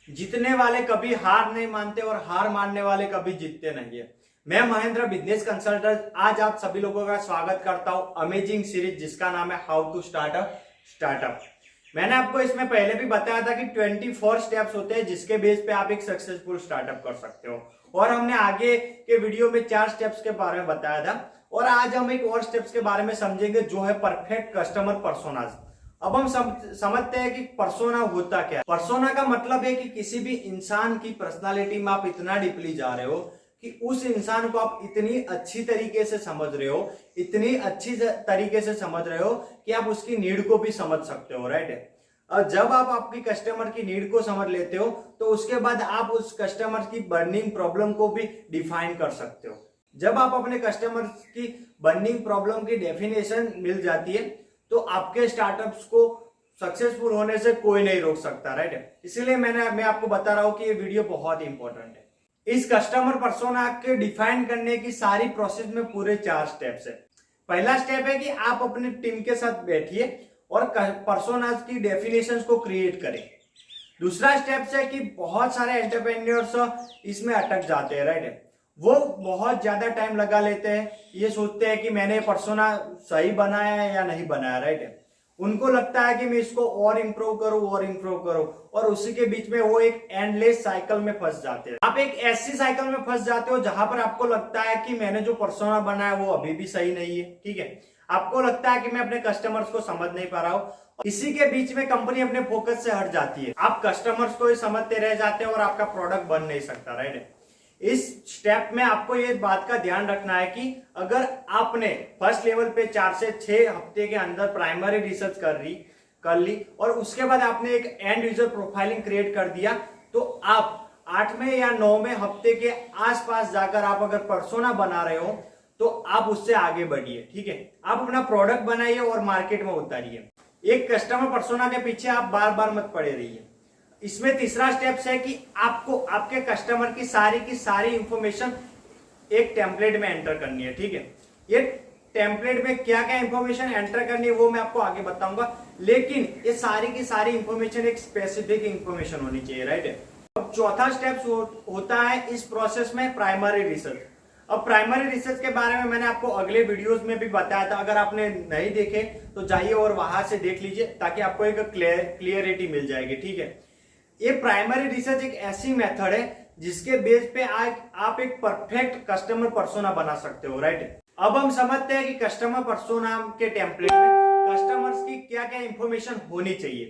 जीतने वाले कभी हार नहीं मानते और हार मानने वाले कभी जीतते नहीं है। मैं महेंद्र बिजनेस कंसल्टेंट आज आप सभी लोगों का स्वागत करता हूं अमेजिंग सीरीज जिसका नाम है हाउ टू स्टार्टअप। मैंने आपको इसमें पहले भी बताया था कि 24 स्टेप्स होते हैं जिसके बेस पे आप एक सक्सेसफुल स्टार्टअप कर सकते हो, और हमने आगे के वीडियो में 4 स्टेप्स के बारे में बताया था, और आज हम एक और स्टेप्स के बारे में समझेंगे जो है परफेक्ट कस्टमर पर्सोनाज। अब हम समझते हैं कि पर्सोना होता क्या है। पर्सोना का मतलब है कि किसी भी इंसान की पर्सनालिटी में आप इतना डीपली जा रहे हो कि उस इंसान को आप इतनी अच्छी तरीके से समझ रहे हो, इतनी अच्छी तरीके से समझ रहे हो कि आप उसकी नीड को भी समझ सकते हो, राइट। और जब आप आपकी कस्टमर की नीड को समझ लेते हो तो उसके बाद आप उस कस्टमर की बर्निंग प्रॉब्लम को भी डिफाइन कर सकते हो। जब आप अपने कस्टमर की बर्निंग प्रॉब्लम की डेफिनेशन मिल जाती है तो आपके स्टार्टअप्स को सक्सेसफुल होने से कोई नहीं रोक सकता, राइट। इसलिए मैं आपको बता रहा हूं कि ये वीडियो बहुत इंपॉर्टेंट है। इस कस्टमर पर्सोना के डिफाइन करने की सारी प्रोसेस में पूरे 4 स्टेप्स है। पहला स्टेप है कि आप अपनी टीम के साथ बैठिए और पर्सोनास की डेफिनेशंस को क्रिएट करें। दूसरा स्टेप है कि बहुत सारे एंटरप्रेन्योर्स इसमें अटक जाते हैं, राइट। वो बहुत ज्यादा टाइम लगा लेते हैं, ये सोचते हैं कि मैंने पर्सोना सही बनाया है या नहीं बनाया, राइट। उनको लगता है कि मैं इसको और इंप्रूव करूं, और उसी के बीच में वो एक एंडलेस साइकिल में फंस जाते हैं। आप एक ऐसी साइकिल में फंस जाते हो जहां पर आपको लगता है कि मैंने जो पर्सोना बनाया वो अभी भी सही नहीं है, ठीक है। आपको लगता है कि मैं अपने कस्टमर्स को समझ नहीं पा रहा हूं। इसी के बीच में कंपनी अपने फोकस से हट जाती है, आप कस्टमर्स को ही समझते रह जाते हैं और आपका प्रोडक्ट बन नहीं सकता, राइट। इस स्टेप में आपको ये बात का ध्यान रखना है कि अगर आपने फर्स्ट लेवल पे 4 से 6 हफ्ते के अंदर प्राइमरी रिसर्च कर ली और उसके बाद आपने एक एंड यूजर प्रोफाइलिंग क्रिएट कर दिया, तो आप 8वें या 9वें हफ्ते के आसपास जाकर आप अगर पर्सोना बना रहे हो तो आप उससे आगे बढ़िए, ठीक है। आप अपना प्रोडक्ट बनाइए और मार्केट में उतारिए। एक कस्टमर पर्सोना के पीछे आप बार बार मत पड़े रहिए। इसमें तीसरा स्टेप है कि आपको आपके कस्टमर की सारी इंफॉर्मेशन एक टेम्पलेट में एंटर करनी है, ठीक है। ये टेम्पलेट में क्या क्या इंफॉर्मेशन एंटर करनी है वो मैं आपको आगे बताऊंगा, लेकिन ये सारी की सारी इंफॉर्मेशन एक स्पेसिफिक इंफॉर्मेशन होनी चाहिए, राइट। अब चौथा स्टेप होता है इस प्रोसेस में प्राइमरी रिसर्च। अब प्राइमरी रिसर्च के बारे में मैंने आपको अगले वीडियोस में भी बताया था, अगर आपने नहीं देखे तो जाइए और वहां से देख लीजिए ताकि आपको एक क्लियरिटी मिल जाएगी, ठीक है। ये प्राइमरी रिसर्च एक ऐसी मेथड है जिसके बेस पे आप एक परफेक्ट कस्टमर पर्सोना बना सकते हो, राइट। अब हम समझते हैं कि कस्टमर पर्सोना के टेम्पलेट में कस्टमर्स की क्या क्या इंफॉर्मेशन होनी चाहिए।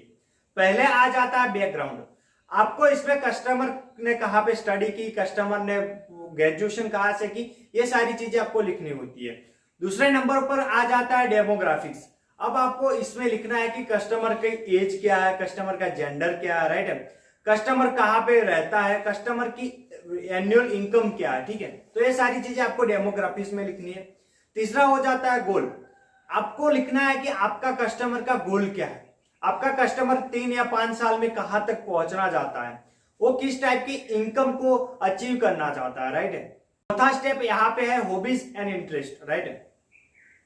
पहले आ जाता है बैकग्राउंड। आपको इसमें कस्टमर ने कहाँ पे स्टडी की, कस्टमर ने ग्रेजुएशन कहाँ से की, ये सारी चीजें आपको लिखनी होती है। दूसरे नंबर पर आ जाता है डेमोग्राफिक्स। अब आपको इसमें लिखना है कि कस्टमर की एज क्या है, कस्टमर का जेंडर क्या है, राइट। कस्टमर कहाँ पे रहता है, कस्टमर की एनुअल इनकम क्या है, ठीक है। तो ये सारी चीजें आपको डेमोग्राफिक्स में लिखनी है। तीसरा हो जाता है गोल। आपको लिखना है कि आपका कस्टमर का गोल क्या है, आपका कस्टमर 3 या 5 साल में कहां तक पहुंचना चाहता है, वो किस टाइप की इनकम को अचीव करना चाहता है, राइट। चौथा स्टेप यहाँ पे है हॉबीज एंड इंटरेस्ट, राइट।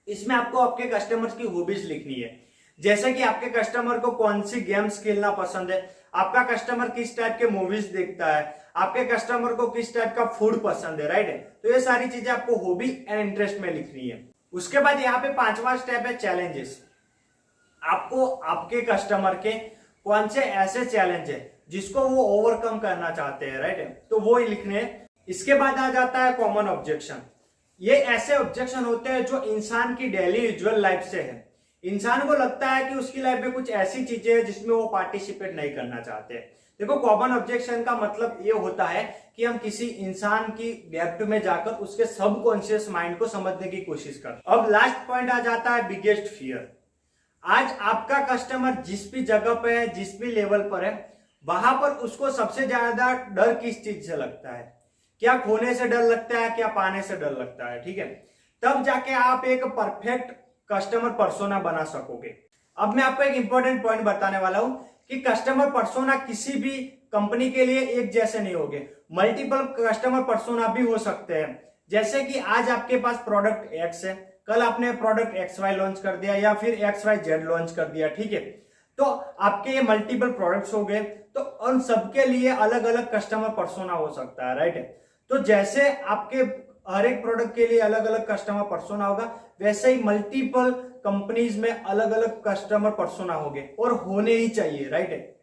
इसमें आपको आपके कस्टमर्स की हॉबीज लिखनी है, जैसे कि आपके कस्टमर को कौन सी गेम्स खेलना पसंद है, आपका कस्टमर किस टाइप के मूवीज देखता है, आपके कस्टमर को किस टाइप का फूड पसंद है, राइट। तो ये सारी चीजें आपको हॉबी एंड इंटरेस्ट में लिखनी है। उसके बाद यहाँ पे 5वां स्टेप है चैलेंजेस। आपको आपके कस्टमर के कौन से ऐसे चैलेंज है जिसको वो ओवरकम करना चाहते हैं, राइट, तो वो ही लिखने हैं। इसके बाद आ जाता है कॉमन ऑब्जेक्शन। ये ऐसे ऑब्जेक्शन होते हैं जो इंसान की डेली यूजुअल लाइफ से है। इंसान को लगता है कि उसकी लाइफ में कुछ ऐसी चीजें हैं जिसमें वो पार्टिसिपेट नहीं करना चाहते। देखो, कॉमन ऑब्जेक्शन का मतलब ये होता है कि हम किसी इंसान की डेप्थ में जाकर उसके सबकॉन्शियस माइंड को समझने की कोशिश करते हैं। अब लास्ट पॉइंट आ जाता है बिगेस्ट फियर। आज आपका कस्टमर जिस भी जगह पे है, जिस भी लेवल पर है, वहां पर उसको सबसे ज्यादा डर किस चीज से लगता है? क्या खोने से डर लगता है, क्या पाने से डर लगता है, ठीक है। तब जाके आप एक परफेक्ट कस्टमर पर्सोना बना सकोगे। अब मैं आपको एक इंपॉर्टेंट पॉइंट बताने वाला हूं कि कस्टमर पर्सोना किसी भी कंपनी के लिए एक जैसे नहीं होंगे। मल्टीपल कस्टमर पर्सोना भी हो सकते हैं। जैसे कि आज आपके पास प्रोडक्ट एक्स है, कल आपने प्रोडक्ट XY लॉन्च कर दिया या फिर XYZ लॉन्च कर दिया, ठीक है। तो आपके ये मल्टीपल प्रोडक्ट्स हो गए, तो उन सबके लिए अलग अलग कस्टमर पर्सोना हो सकता है, राइट। तो जैसे आपके हर एक प्रोडक्ट के लिए अलग अलग कस्टमर पर्सोना होगा, वैसे ही मल्टीपल कंपनीज में अलग अलग कस्टमर पर्सोना होंगे और होने ही चाहिए, राइट।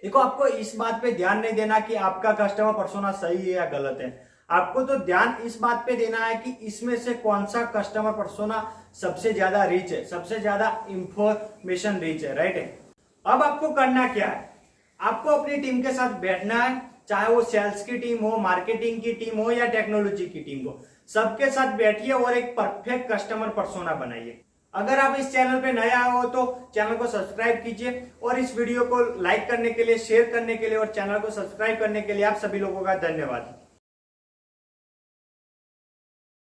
देखो, आपको इस बात पे ध्यान नहीं देना कि आपका कस्टमर पर्सोना सही है या गलत है। आपको तो ध्यान इस बात पे देना है कि इसमें से कौन सा कस्टमर पर्सोना सबसे ज्यादा रीच है, सबसे ज्यादा इंफॉर्मेशन रीच है, राइट। अब आपको करना क्या है, आपको अपनी टीम के साथ बैठना है, चाहे वो सेल्स की टीम हो, मार्केटिंग की टीम हो या टेक्नोलॉजी की टीम हो, सबके साथ बैठिए और एक परफेक्ट कस्टमर पर्सोना बनाइए। अगर आप इस चैनल पे नए आए हो तो चैनल को सब्सक्राइब कीजिए और इस वीडियो को लाइक करने के लिए, शेयर करने के लिए और चैनल को सब्सक्राइब करने के लिए आप सभी लोगों का धन्यवाद।